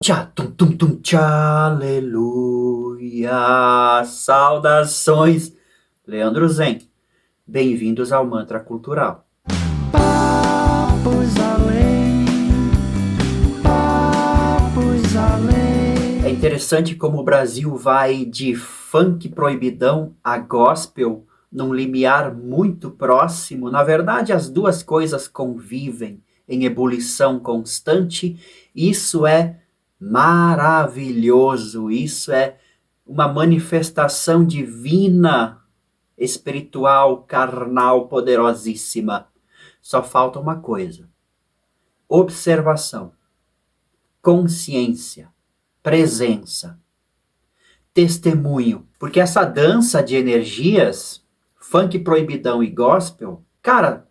Tchá, tum, tum, tum, tchá, aleluia. Saudações, Leandro Zen. Bem-vindos ao Mantra Cultural. Papos além, papos além. É interessante como o Brasil vai de funk proibidão a gospel num limiar muito próximo. Na verdade, as duas coisas convivem em ebulição constante. Isso é maravilhoso, isso é uma manifestação divina, espiritual, carnal, poderosíssima. Só falta uma coisa: observação, consciência, presença, testemunho. Porque essa dança de energias, funk proibidão e gospel, cara,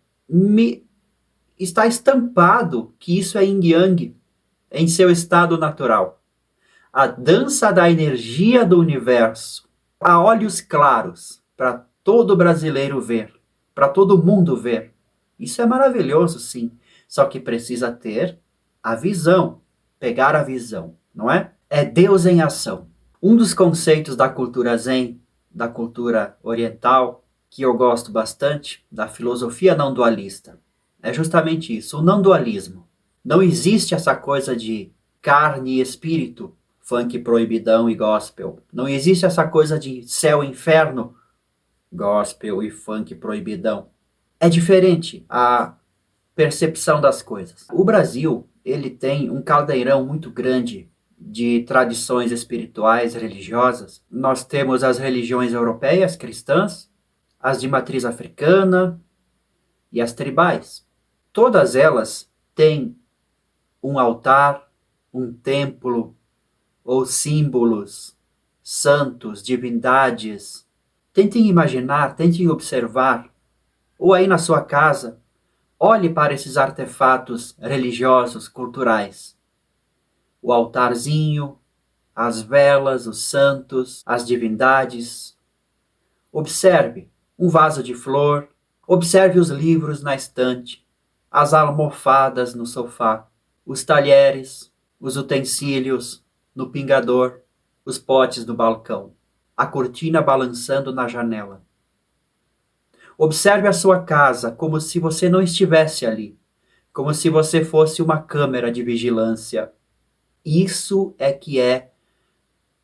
está estampado que isso é yin yang em seu estado natural. A dança da energia do universo, a olhos claros, para todo brasileiro ver, para todo mundo ver. Isso é maravilhoso, sim. Só que precisa ter a visão, pegar a visão, não é? É Deus em ação. Um dos conceitos da cultura Zen, da cultura oriental, que eu gosto bastante, da filosofia não dualista, é justamente isso, o não dualismo. Não existe essa coisa de carne e espírito, funk proibidão e gospel. Não existe essa coisa de céu e inferno, gospel e funk proibidão. É diferente a percepção das coisas. O Brasil, ele tem um caldeirão muito grande de tradições espirituais, religiosas. Nós temos as religiões europeias, cristãs, as de matriz africana e as tribais. Todas elas têm um altar, um templo ou símbolos, santos, divindades. Tentem imaginar, tentem observar, ou aí na sua casa, olhe para esses artefatos religiosos, culturais. O altarzinho, as velas, os santos, as divindades. Observe um vaso de flor, observe os livros na estante, as almofadas no sofá, os talheres, os utensílios no pingador, os potes no balcão, a cortina balançando na janela. Observe a sua casa como se você não estivesse ali, como se você fosse uma câmera de vigilância. Isso é que é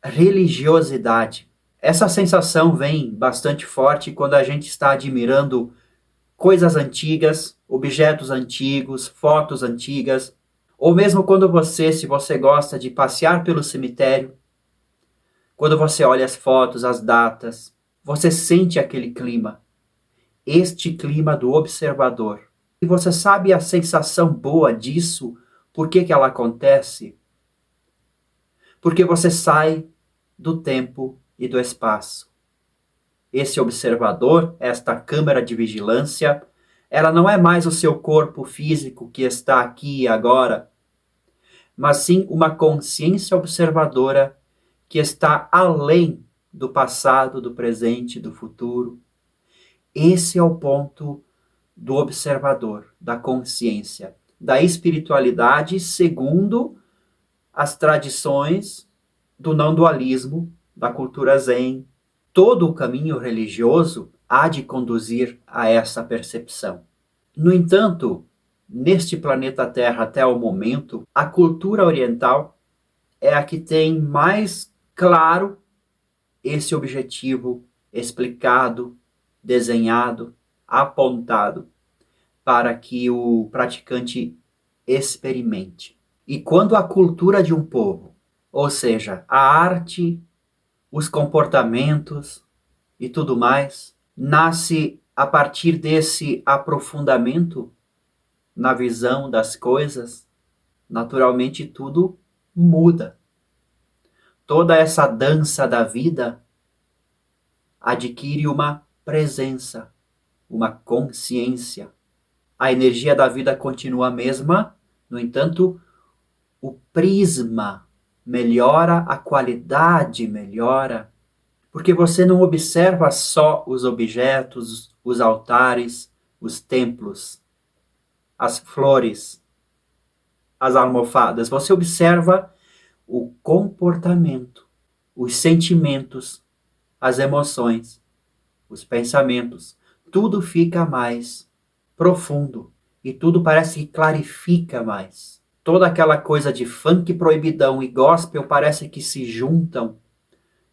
religiosidade. Essa sensação vem bastante forte quando a gente está admirando coisas antigas, objetos antigos, fotos antigas, ou mesmo quando você, se você gosta de passear pelo cemitério, quando você olha as fotos, as datas, você sente aquele clima, este clima do observador. E você sabe a sensação boa disso, por que ela acontece? Porque você sai do tempo e do espaço. Esse observador, esta câmera de vigilância, ela não é mais o seu corpo físico que está aqui e agora, mas sim uma consciência observadora que está além do passado, do presente, do futuro. Esse é o ponto do observador, da consciência, da espiritualidade segundo as tradições do não dualismo, da cultura Zen. Todo o caminho religioso há de conduzir a essa percepção. No entanto, neste planeta Terra até o momento, a cultura oriental é a que tem mais claro esse objetivo explicado, desenhado, apontado para que o praticante experimente. E quando a cultura de um povo, ou seja, a arte, os comportamentos e tudo mais, nasce a partir desse aprofundamento na visão das coisas, naturalmente tudo muda. Toda essa dança da vida adquire uma presença, uma consciência. A energia da vida continua a mesma, no entanto, o prisma melhora, a qualidade melhora, porque você não observa só os objetos, os altares, os templos, as flores, as almofadas. Você observa o comportamento, os sentimentos, as emoções, os pensamentos, tudo fica mais profundo e tudo parece que clarifica mais. Toda aquela coisa de funk proibidão e gospel parece que se juntam,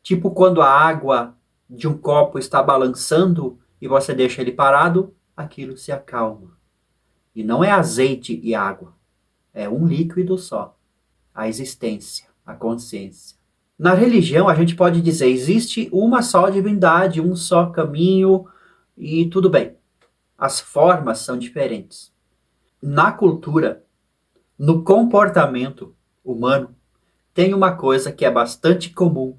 tipo quando a água de um copo está balançando e você deixa ele parado, aquilo se acalma. E não é azeite e água, é um líquido só, a existência, a consciência. Na religião, a gente pode dizer, existe uma só divindade, um só caminho, e tudo bem. As formas são diferentes. Na cultura, no comportamento humano, tem uma coisa que é bastante comum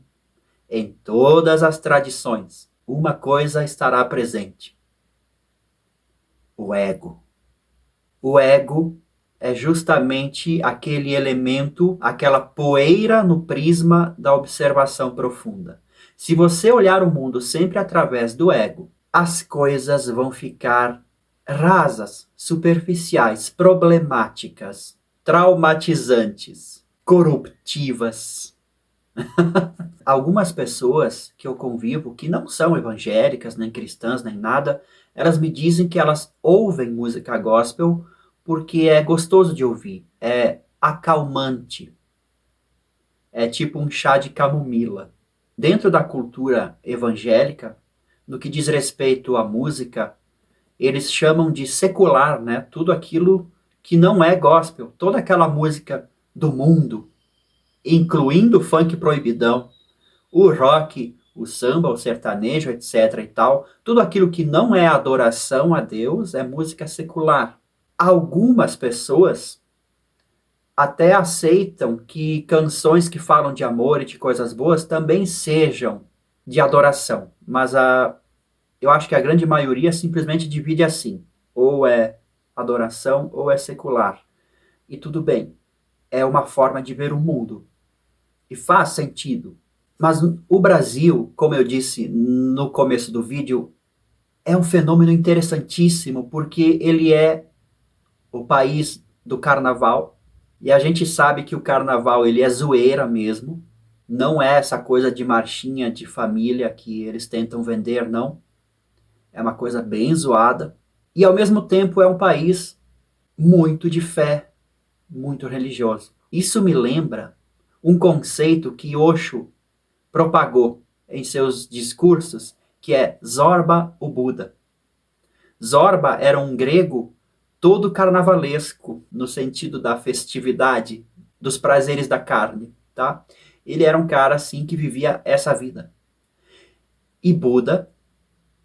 em todas as tradições. Uma coisa estará presente: o ego. O ego é justamente aquele elemento, aquela poeira no prisma da observação profunda. Se você olhar o mundo sempre através do ego, as coisas vão ficar rasas, superficiais, problemáticas, traumatizantes, corruptivas. Algumas pessoas que eu convivo, que não são evangélicas, nem cristãs, nem nada, elas me dizem que elas ouvem música gospel porque é gostoso de ouvir, é acalmante, é tipo um chá de camomila. Dentro da cultura evangélica, no que diz respeito à música, eles chamam de secular, né? Tudo aquilo que não é gospel, toda aquela música do mundo, incluindo o funk proibidão, o rock, o samba, o sertanejo, etc. e tal, tudo aquilo que não é adoração a Deus é música secular. Algumas pessoas até aceitam que canções que falam de amor e de coisas boas também sejam de adoração, mas eu acho que a grande maioria simplesmente divide assim, ou é adoração ou é secular. E tudo bem, é uma forma de ver o mundo. E faz sentido. Mas o Brasil, como eu disse no começo do vídeo, é um fenômeno interessantíssimo, porque ele é o país do carnaval, e a gente sabe que o carnaval ele é zoeira mesmo, não é essa coisa de marchinha de família que eles tentam vender, não. É uma coisa bem zoada. E ao mesmo tempo é um país muito de fé, muito religioso. Isso me lembra um conceito que Osho propagou em seus discursos, que é Zorba, o Buda. Zorba era um grego todo carnavalesco, no sentido da festividade, dos prazeres da carne, tá? Ele era um cara, assim, que vivia essa vida. E Buda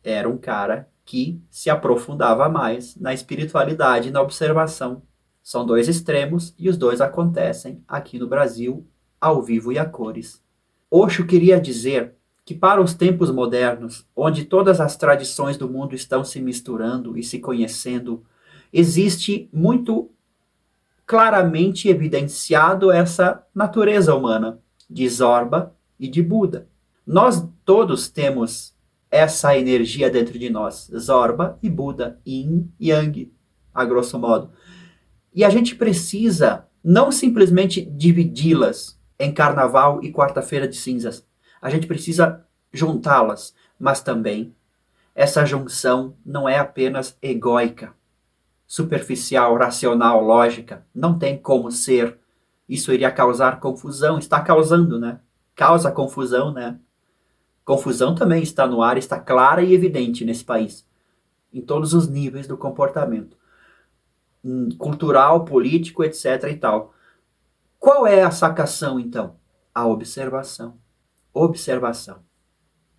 era um cara que se aprofundava mais na espiritualidade e na observação. São dois extremos e os dois acontecem aqui no Brasil, ao vivo e a cores. Osho queria dizer que para os tempos modernos, onde todas as tradições do mundo estão se misturando e se conhecendo, existe muito claramente evidenciado essa natureza humana de Zorba e de Buda. Nós todos temos essa energia dentro de nós, Zorba e Buda, Yin e Yang, a grosso modo. E a gente precisa não simplesmente dividi-las em carnaval e quarta-feira de cinzas. A gente precisa juntá-las, mas também essa junção não é apenas egóica, superficial, racional, lógica. Não tem como ser. Isso iria causar confusão. Está causando, né? Causa confusão, né? Confusão também está no ar, está clara e evidente nesse país, em todos os níveis do comportamento. Cultural, político, etc. e tal. Qual é a sacação, então? A observação. Observação.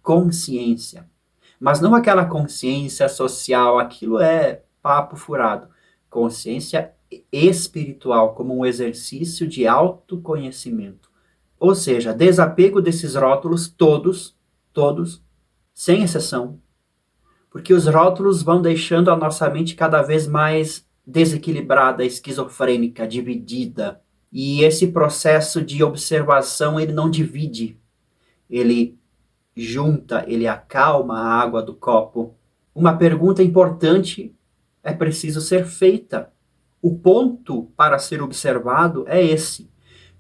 Consciência. Mas não aquela consciência social, aquilo é papo furado. Consciência espiritual, como um exercício de autoconhecimento. Ou seja, desapego desses rótulos, todos, sem exceção. Porque os rótulos vão deixando a nossa mente cada vez mais desequilibrada, esquizofrênica, dividida. E esse processo de observação, ele não divide. Ele junta, ele acalma a água do copo. Uma pergunta importante é preciso ser feita. O ponto para ser observado é esse.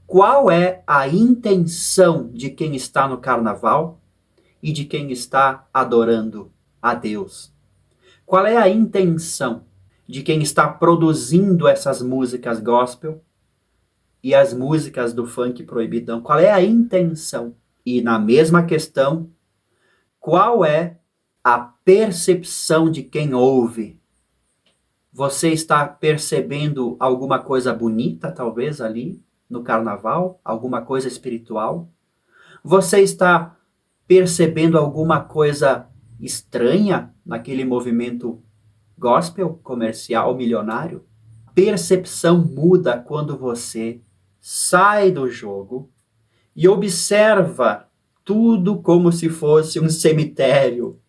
qual é a intenção de quem está no carnaval e de quem está adorando a Deus? Qual é a intenção de quem está produzindo essas músicas gospel e as músicas do funk proibidão? Qual é a intenção? E na mesma questão, qual é a percepção de quem ouve? Você está percebendo alguma coisa bonita, talvez, ali no carnaval? Alguma coisa espiritual? Você está percebendo alguma coisa estranha naquele movimento gospel, comercial, milionário? Percepção muda quando você sai do jogo e observa tudo como se fosse um cemitério,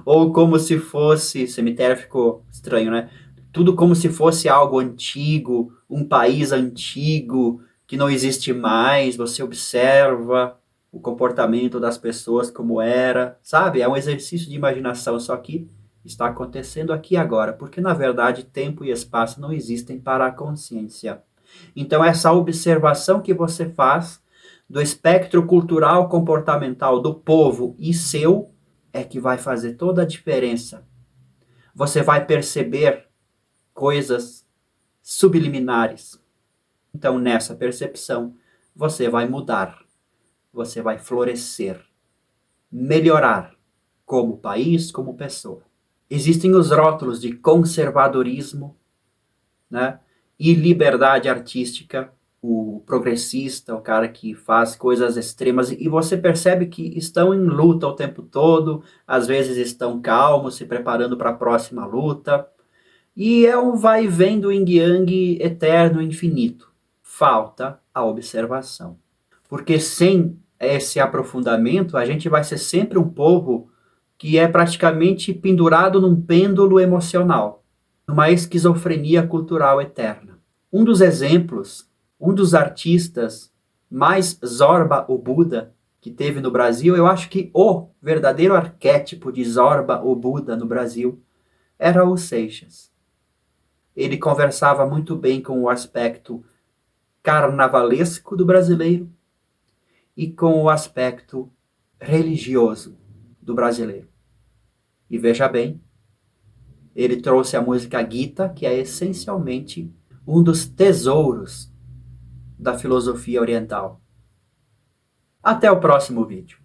ou como se fosse, cemitério ficou estranho, né? Tudo como se fosse algo antigo, um país antigo, que não existe mais. Você observa o comportamento das pessoas como era, sabe? É um exercício de imaginação, só que está acontecendo aqui agora, porque na verdade tempo e espaço não existem para a consciência. Então essa observação que você faz do espectro cultural comportamental do povo e seu é que vai fazer toda a diferença. Você vai perceber coisas subliminares. Então nessa percepção você vai mudar, você vai florescer, melhorar como país, como pessoa. Existem os rótulos de conservadorismo, né, e liberdade artística, o progressista, o cara que faz coisas extremas, e você percebe que estão em luta o tempo todo, às vezes estão calmos, se preparando para a próxima luta, e é um vai e vem do yin-yang eterno, infinito. Falta a observação. Porque sem esse aprofundamento, a gente vai ser sempre um povo que é praticamente pendurado num pêndulo emocional, numa esquizofrenia cultural eterna. Um dos exemplos, um dos artistas mais Zorba o Buda que teve no Brasil, eu acho que o verdadeiro arquétipo de Zorba o Buda no Brasil era o Seixas. Ele conversava muito bem com o aspecto carnavalesco do brasileiro e com o aspecto religioso do brasileiro. E veja bem, ele trouxe a música Gita, que é essencialmente um dos tesouros da filosofia oriental. Até o próximo vídeo.